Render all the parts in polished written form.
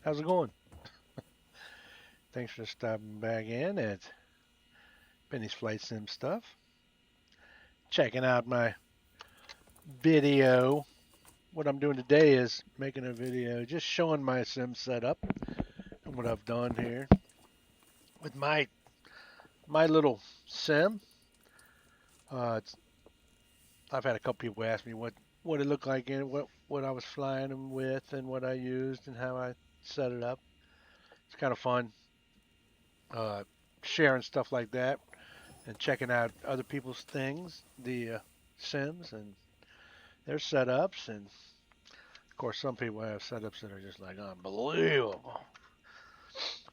How's it going? Thanks for stopping back in at Penny's Flight Sim stuff. Checking out my video. What I'm doing today is making a video just showing my sim setup and what I've done here with my little sim. It's, I've had a couple people ask me what it looked like and what I was flying them with and what I used and how I set it up. It's kind of fun uh, sharing stuff like that and checking out other people's things, the sims and their setups, and of course, some people have setups that are just like unbelievable.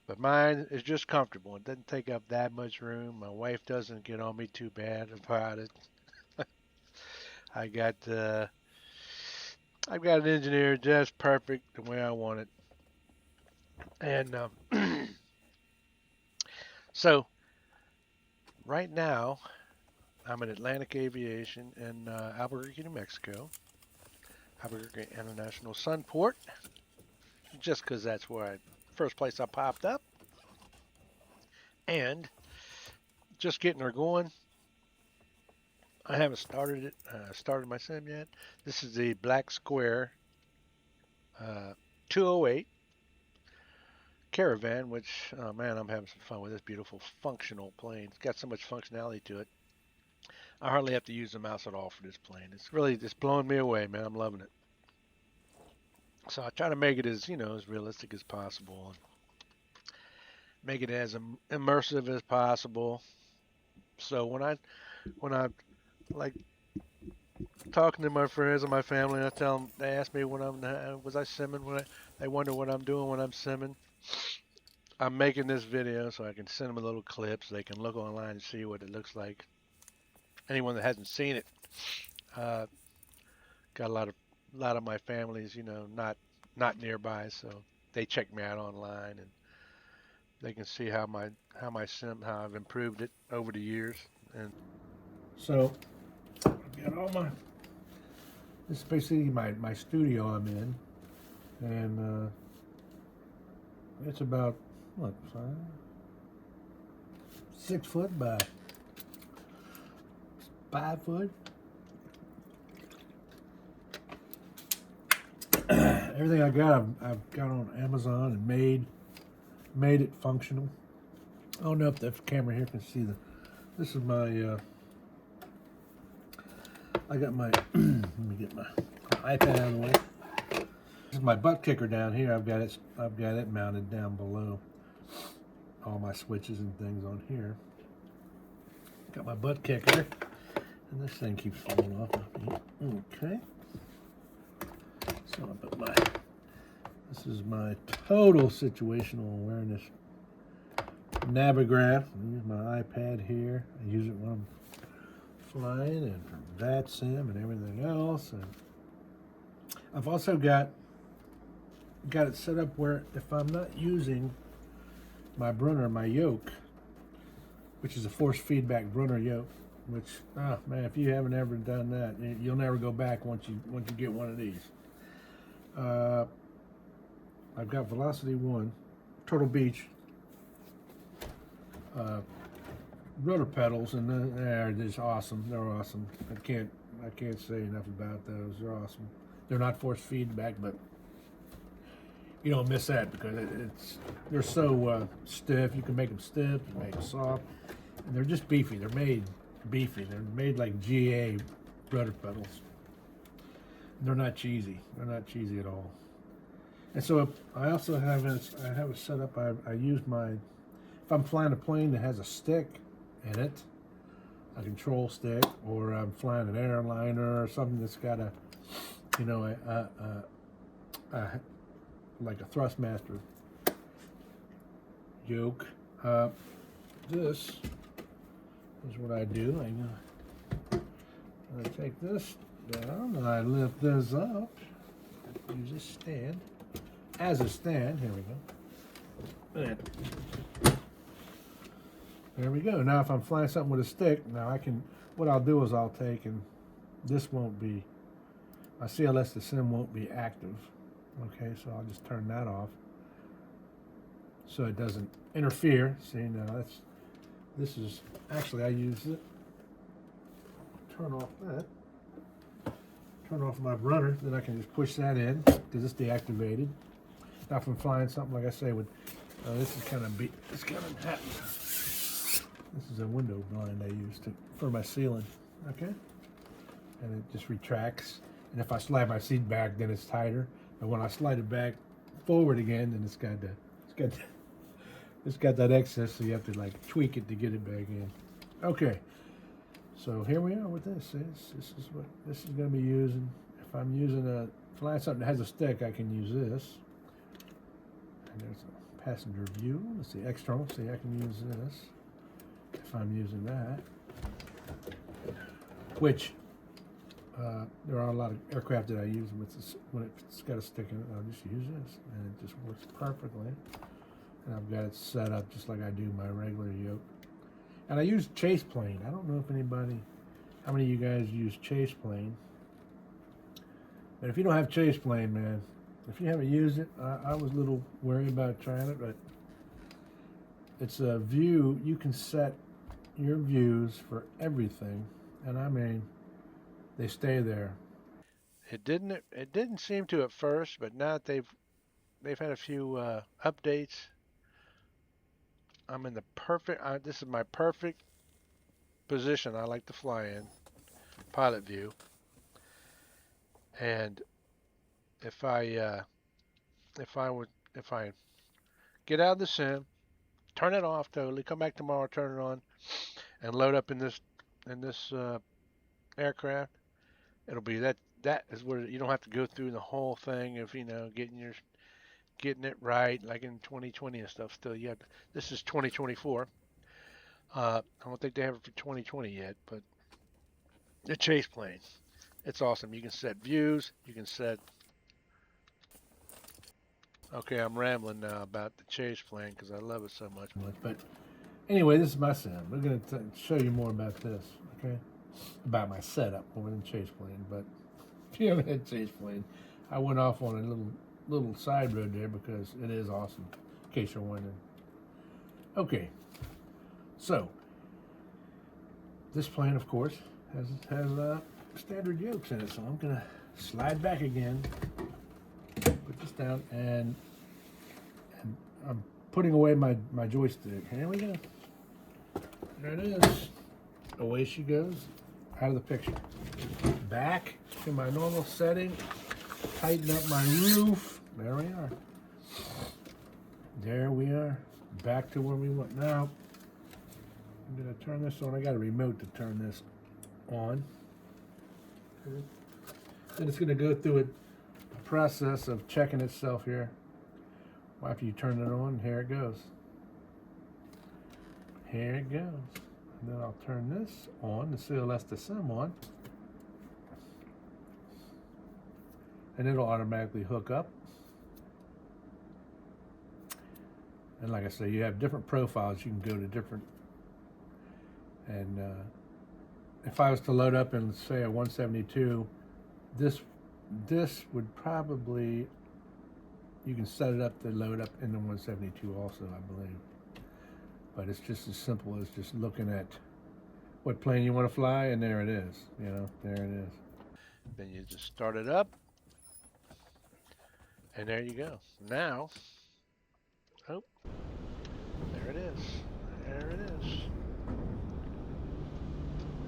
But mine is just comfortable. It doesn't take up that much room. My wife doesn't get on me too bad about it. I got I've got an engineer just perfect the way I want it. And so right now I'm at Atlantic Aviation in Albuquerque, New Mexico, Albuquerque International Sunport, just because that's where first place I popped up, and just getting her going. I haven't started my sim yet. This is the Black Square 208 Caravan, which, oh man, I'm having some fun with this beautiful functional plane. It's got so much functionality to it. I hardly have to use the mouse at all for this plane. It's really just blowing me away, man. I'm loving it. So I try to make it as realistic as possible and make it as immersive as possible. So when I like talking to my friends and my family, and I tell them, they ask me when was I simming, they wonder what I'm doing when I'm simming. I'm making this video so I can send them a little clip so they can look online and see what it looks like. Anyone that hasn't seen it, uh, got a lot of my family's, not nearby, so they check me out online and they can see how I've improved it over the years. And so I've got all my this is basically my studio I'm in, and it's about what 6 foot by 5 foot. Everything I've got on Amazon and made it functional. I don't know if the camera here can see the. This is my. I got my. Let me get my iPad out of the way. This is my butt kicker down here. I've got it. I've got it mounted down below. All my switches and things on here. Got my butt kicker, and this thing keeps falling off of me. Okay. So I put my. This is my total situational awareness Navigraph. I use my iPad here. I use it when I'm flying and for VATSIM and everything else. And I've also got it set up where if I'm not using my Brunner, my yoke, which is a force feedback Brunner yoke, which man, if you haven't ever done that, you'll never go back once you get one of these. I've got Velocity One, Turtle Beach rotor pedals, and they're just awesome. They're awesome. I can't say enough about those. They're awesome. They're not force feedback, but you don't miss that because they're so stiff. You can make them stiff, you can make them soft, and they're just beefy. They're made beefy. They're made like GA rudder pedals. They're not cheesy. They're not cheesy at all. And so I also have a setup. I use my if I'm flying a plane that has a stick in it, a control stick, or I'm flying an airliner or something that's got you know, a like a thrustmaster yoke. This is what I do. I take this down and I lift this up. Use a stand as a stand. Here we go. And there we go. Now, if I'm flying something with a stick, what I'll do is I'll take, and this won't be, my CLS to sim won't be active. Okay, so I'll just turn that off. so it doesn't interfere. See, now this is, actually I use it, turn off that, turn off my runner, then I can just push that in, because it's deactivated. Now from flying something, like I say, with, this is kind of this is a window blind I use for my ceiling, okay? And it just retracts. And if I slide my seat back, then it's tighter. But when I slide it back forward again, then it's got that excess, so you have to like tweak it to get it back in. Okay, so here we are with this. This is what this is going to be using. If I'm using flying something that has a stick, I can use this. And there's a passenger view. Let's see, external. See, I can use this if I'm using that. Which there are a lot of aircraft that I use when it's got a stick in it. I'll just use this, and it just works perfectly. And I've got it set up just like I do my regular yoke. And I use Chase Plane. I don't know if how many of you guys use Chase Plane. But if you don't have Chase Plane, man, if you haven't used it, I was a little worried about trying it, but it's a view. You can set your views for everything, and I mean, they stay there. It didn't seem to at first, but now that they've had a few updates, I'm in the perfect. This is my perfect position I like to fly in, pilot view. And if I get out of the sim, turn it off totally, come back tomorrow, turn it on, and load up in this aircraft, it'll be that is where you don't have to go through the whole thing of getting it right like in 2020 and stuff. Still, this is 2024. I don't think they have it for 2020 yet, but the Chase Plane, it's awesome. You can set views. You can set. Okay, I'm rambling now about the Chase Plane because I love it so much. But anyway, this is my sim. We're going to show you more about this, okay? About my setup more than Chase Plane. But if you haven't had Chase Plane, I went off on a little side road there because it is awesome, in case you're wondering. Okay, so this plane, of course, has standard yokes in it. So I'm going to slide back again, put this down, and I'm putting away my joystick. Here we go. There it is. Away she goes, out of the picture. Back to my normal setting. Tighten up my roof. There we are. There we are. Back to where we want. Now, I'm going to turn this on. I got a remote to turn this on. Then it's going to go through a process of checking itself here. After you turn it on, here it goes. Here it goes. And then I'll turn this on, the CLS to sim on. And it'll automatically hook up. And like I say, you have different profiles. You can go to different. And if I was to load up in, say, a 172, this would probably, you can set it up to load up in the 172 also, I believe. But it's just as simple as just looking at what plane you want to fly, and there it is. There it is. Then you just start it up, and there you go. Now, oh, there it is. There it is.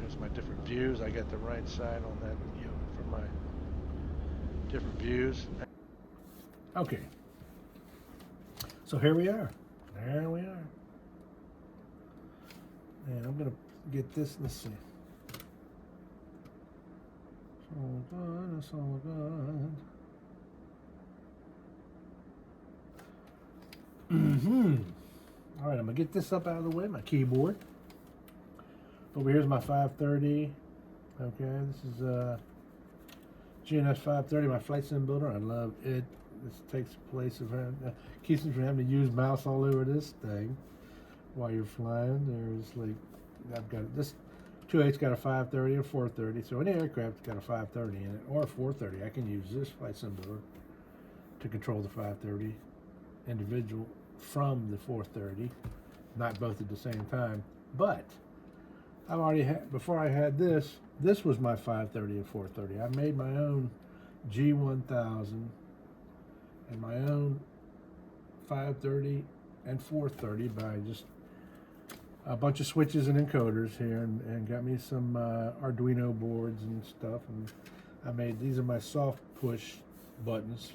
There's my different views. I got the right side on that for my different views. Okay. So here we are. There we are. And I'm going to get this. Let's see. It's all good. It's all good. All right, I'm going to get this up out of the way, my keyboard. Over here's my 530. Okay, this is GNS 530, my flight sim builder. I love it. This takes place of keeps me from having to use mouse all over this thing while you're flying. There's like, I've got this 2.8's got a 530 or 430, so any aircraft's got a 530 in it or a 430. I can use this flight sim builder to control the 530 individual from the 430, not both at the same time. But I've already had, before I had this was my 530 and 430. I made my own G1000 and my own 530 and 430 by just a bunch of switches and encoders here, and got me some Arduino boards and stuff, and I made, these are my soft push buttons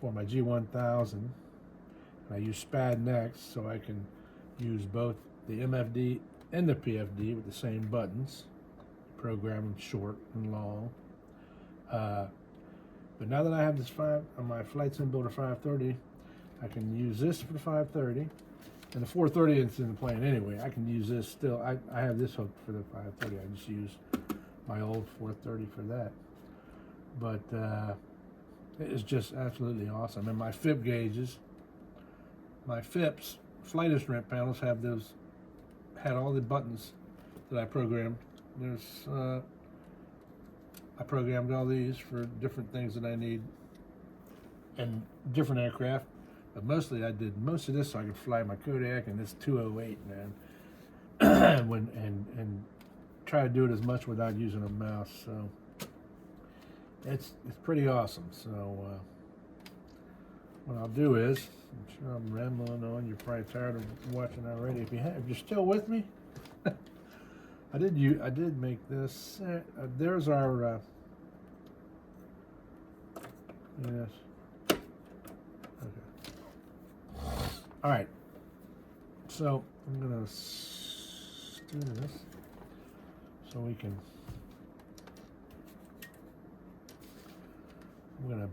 for my G1000. And I use SPAD next, so I can use both the MFD and the PFD with the same buttons, program them short and long. But now that I have this on my Flight Sim Builder 530, I can use this for the 530. And the 430 is in the plane anyway. I can use this still. I have this hooked for the 530. I just use my old 430 for that. But it is just absolutely awesome. And my FIP gauges, my FIPs, flight instrument panels had all the buttons that I programmed. I programmed all these for different things that I need and different aircraft. But mostly I did most of this so I could fly my Kodak and this 208, man. and try to do it as much without using a mouse. So it's pretty awesome. So what I'll do is, I'm sure I'm rambling on. You're probably tired of watching already. If you're still with me, I did make this. There's our. Yes. Okay. All right. So I'm gonna do this so we can. I'm gonna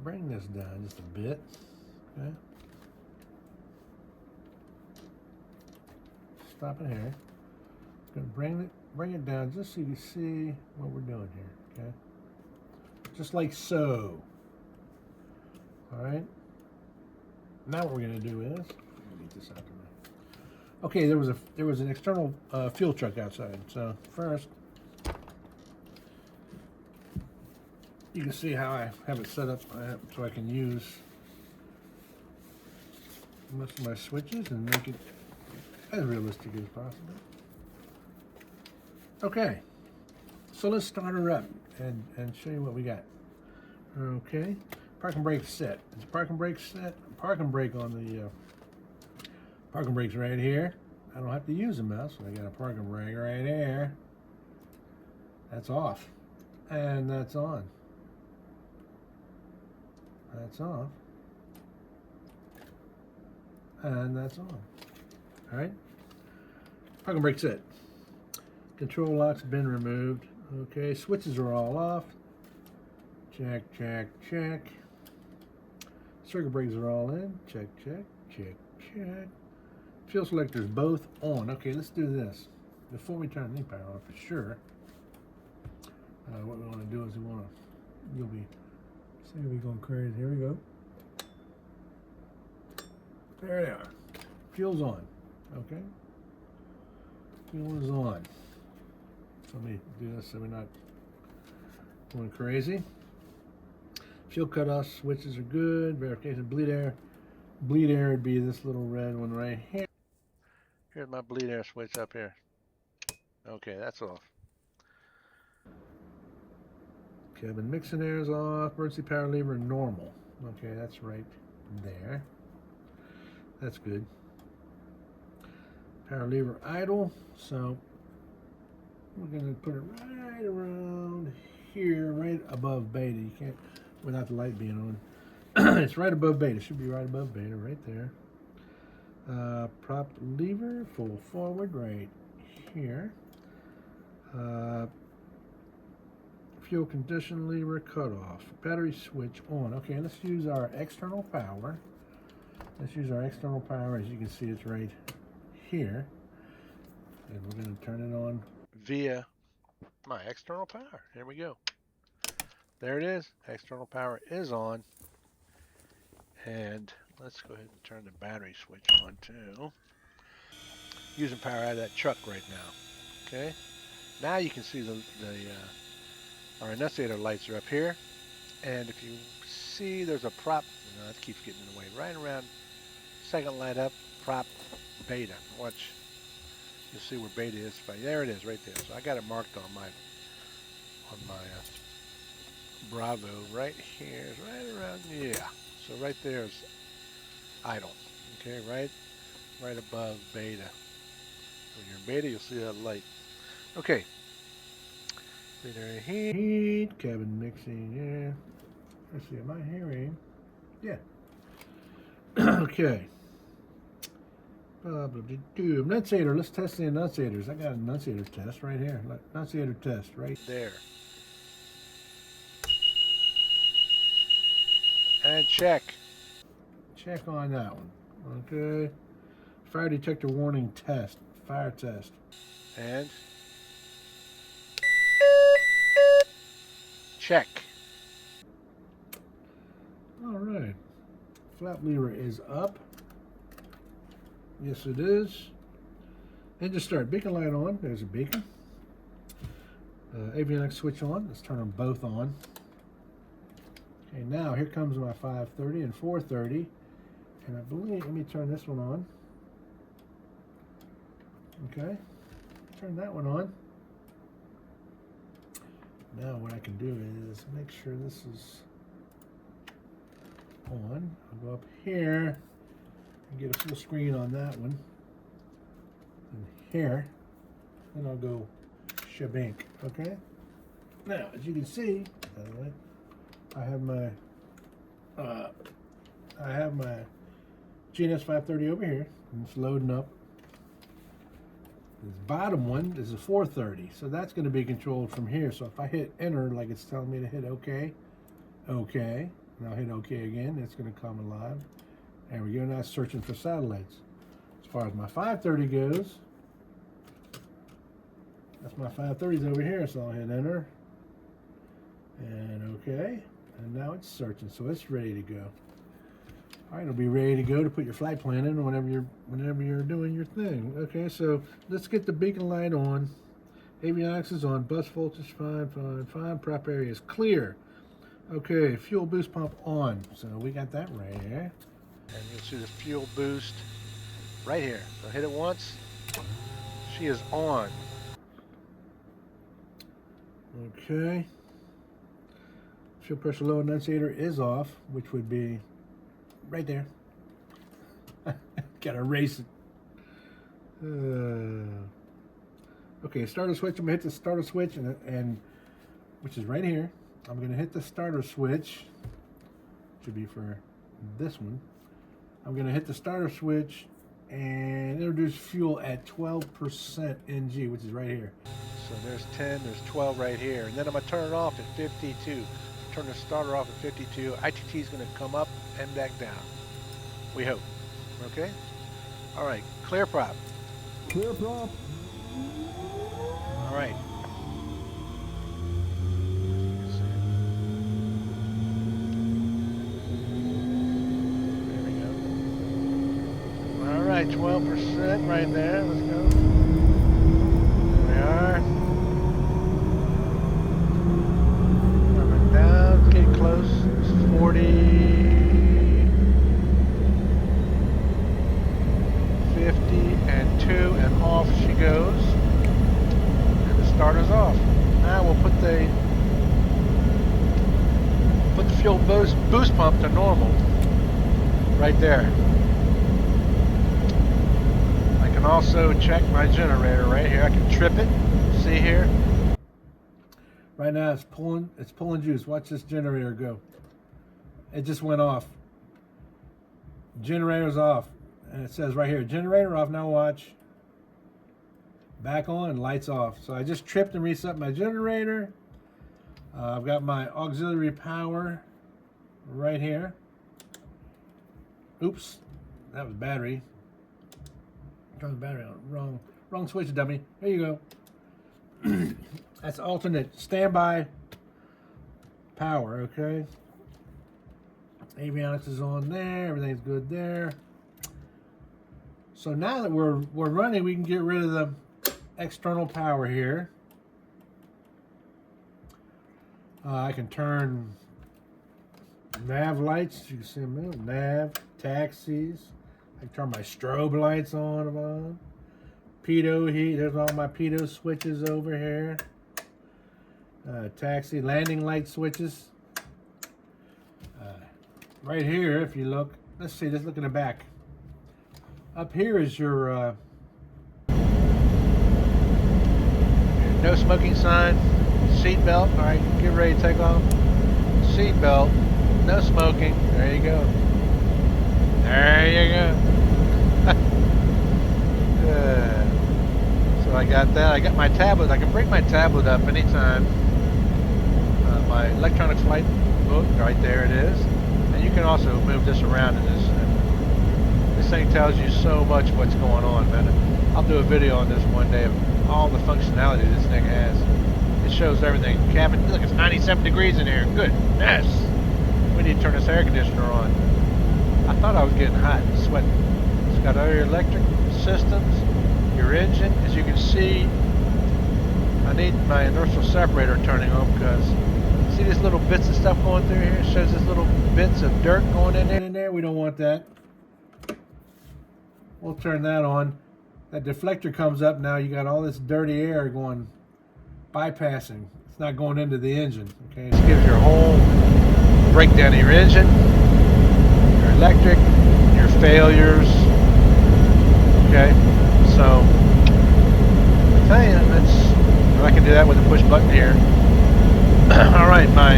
bring this down just a bit. Okay. Stop it here. Gonna bring it down just so you can see what we're doing here. Okay. Just like so. All right. Now what we're gonna do is, let me get this out of the way. Okay, there was an external fuel truck outside. So first, you can see how I have it set up so I can use most of my switches and make it as realistic as possible. Okay, so let's start her up and show you what we got. Okay, parking brake set. It's a parking brake set. Parking brake on the parking brake's right here. I don't have to use a mouse, so I got a parking brake right there. That's off, and that's on. That's off, and that's on. All right, parking brake set. Control lock's been removed. Okay, switches are all off. Check, check, check. Circuit breakers are all in. Check, check, check, check. Fuel selectors both on. Okay, let's do this. Before we turn the power on for sure, what we want to do is you'll be, see we going crazy. Here we go. There they are. Fuel's on. Okay. Fuel is on. So let me do this so we're not going crazy. Fuel cutoff switches are good. Verification bleed air. Bleed air would be this little red one right here. Here's my bleed air switch up here. Okay, that's off. Cabin mixing air is off. Emergency power lever normal. Okay, that's right there. That's good. Power lever idle. So we're going to put it right around here, right above beta. You can't, without the light being on. It's right above beta. It should be right above beta, right there. Prop lever, full forward, right here. Fuel condition lever cut off. Battery switch on. Okay, let's use our external power. Let's use our external power. As you can see, it's right here. And we're going to turn it on via my external power. Here we go. There it is. External power is on. And let's go ahead and turn the battery switch on too. Using power out of that truck right now. Okay. Now you can see our annunciator lights are up here. And if you see, there's a prop. That keeps getting in the way. Right around second light up, prop beta. Watch. You'll see where beta is. There it is, right there. So I got it marked on my Bravo right here, right around, yeah. So right there is idle. Okay, right above beta. When you're in beta, you'll see that light. Okay. Beta heat, cabin mixing, yeah. Let's see, am I hearing? Yeah. Okay. Enunciator, let's test the enunciators. I got an enunciator test right here. Look, enunciator test right there. And check. Check on that one. Okay. Fire detector warning test. Fire test. And check. All right. Flap lever is up. Yes, it is. Engine start. Beacon light on. There's a beacon. Avionics switch on. Let's turn them both on. Okay, now here comes my 530 and 430. And I believe, let me turn this one on. Okay. Turn that one on. Now what I can do is make sure this is on. I'll go up here and get a full screen on that one. And here. Then I'll go shabink. Okay? Now, as you can see, by the way, I have my GNS 530 over here, and it's loading up. This bottom one is a 430, so that's going to be controlled from here. So if I hit enter, like it's telling me to hit OK, OK, and I'll hit OK again, it's going to come alive. There we go. Now it's searching for satellites. As far as my 530 goes, that's my 530s over here, so I'll hit enter and OK. And now it's searching, so it's ready to go. All right, it'll be ready to go to put your flight plan in whenever you're doing your thing. Okay, so let's get the beacon light on. Avionics is on. Bus voltage fine. Prop area is clear. Okay, fuel boost pump on. So we got that right here. And you'll see the fuel boost right here. So hit it once. She is on. Okay. Fuel pressure low enunciator is off, which would be right there. Gotta erase it. Okay, starter switch. I'm gonna hit the starter switch, and which is right here. I'm gonna hit the starter switch. Should be for this one. I'm gonna hit the starter switch and introduce fuel at 12% NG, which is right here. So there's 10, there's 12 right here, and then I'm gonna turn it off at 52. Turn the starter off at 52. ITT is going to come up and back down. We hope. Okay? All right. Clear prop. Clear prop. All right. There we go. All right. 12% right there. Let's go. There we are. Down, getting close. It's 40, 50, and 2, and off she goes. And the starter's off. Now we'll put the fuel boost pump to normal. Right there. I can also check my generator right here. I can trip it. See here? Right now it's pulling juice. Watch this generator go. It just went off. Generator's off. And it says right here, generator off. Now watch. Back on, lights off. So I just tripped and reset my generator. I've got my auxiliary power right here. Oops, that was battery. Turn the battery on. Wrong switch, dummy. There you go. That's alternate standby power, okay? Avionics is on there, everything's good there. So now that we're running, we can get rid of the external power here. I can turn nav lights, you can see them, nav, taxis. I can turn my strobe lights on and on. Pitot heat. There's all my pitot switches over here. Taxi landing light switches. Right here, if you look, let's see, let's look in the back. Up here is your no smoking sign, seat belt. All right, get ready to take off. Seat belt, no smoking. There you go. There you go. So I got that. I got my tablet. I can bring my tablet up anytime. My electronic flight book, right there it is. And you can also move this around in this. This thing tells you so much what's going on, man. I'll do a video on this one day of all the functionality this thing has. It shows everything. Cabin, look, it's 97 degrees in here. Goodness. We need to turn this air conditioner on. I thought I was getting hot and sweating. It's got all your electric systems, your engine. As you can see, I need my inertial separator turning on because see these little bits of stuff going through here? It shows these little bits of dirt going in there. We don't want that. We'll turn that on. That deflector comes up now. You got all this dirty air going, bypassing. It's not going into the engine. Okay. This gives your whole breakdown of your engine, your electric, your failures. Okay. So I tell you, I can do that with a push button here. All right, my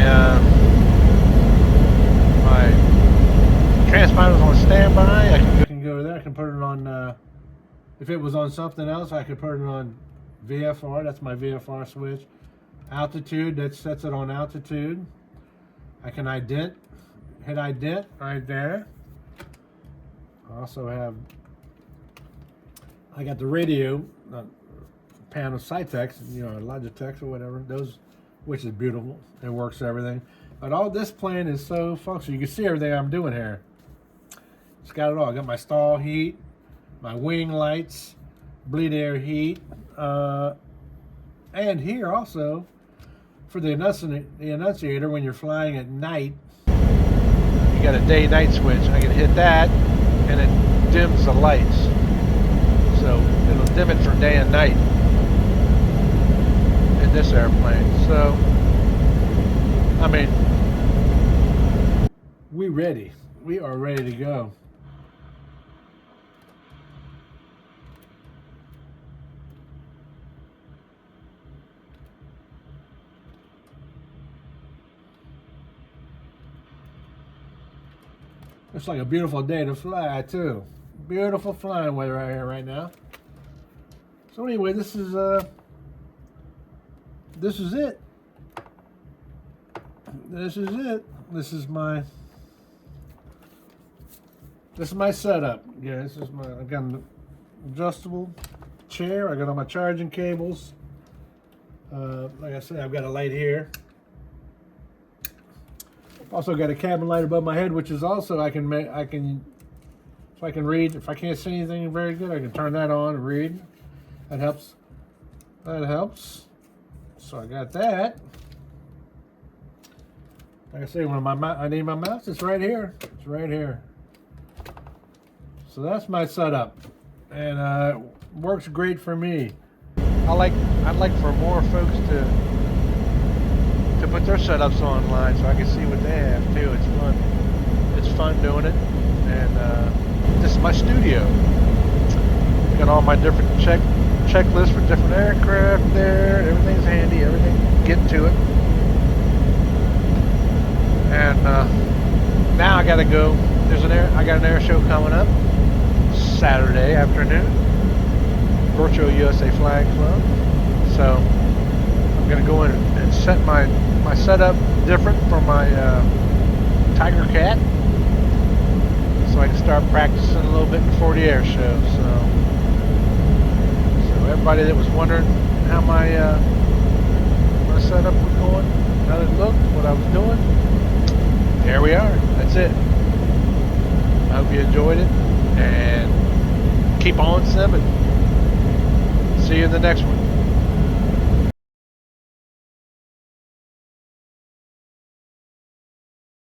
transponder's on standby. I can go there. I can put it on. If it was on something else, I could put it on VFR. That's my VFR switch. Altitude. That sets it on altitude. I can hit ident right there. I also have. I got the radio panel, Cytex, Logitech or whatever. Those. Which is beautiful. It works everything. But all this plane is so functional. You can see everything I'm doing here. It's got it all. I got my stall heat, my wing lights, bleed air heat, and here also for the annunciator when you're flying at night. You got a day-night switch. I can hit that, and it dims the lights. So it'll dim it for day and night. This airplane. So I mean, we are ready to go. It's like a beautiful day to fly too. Beautiful flying weather out here right now. So anyway, this is it. This is it. This is my setup. Yeah, this is my. I got an adjustable chair. I got all my charging cables. Like I said, I've got a light here. Also got a cabin light above my head, which is also I can read. If I can't see anything very good, I can turn that on and read. That helps. So I got that. Like I say, when I need my mouse, it's right here. It's right here. So that's my setup, and works great for me. I'd like for more folks to put their setups online so I can see what they have too. It's fun. It's fun doing it, and this is my studio. Got all my different checklists for different aircraft there. Everything's handy. Everything. Get to it. And now I gotta go. I got an air show coming up Saturday afternoon. Virtual USA Flying Club. So I'm gonna go in and set my setup different for my Tiger Cat, so I can start practicing a little bit before the air show. So everybody that was wondering how my setup was going, how it looked, what I was doing, there we are. That's it. I hope you enjoyed it, and keep on simming. See you in the next one.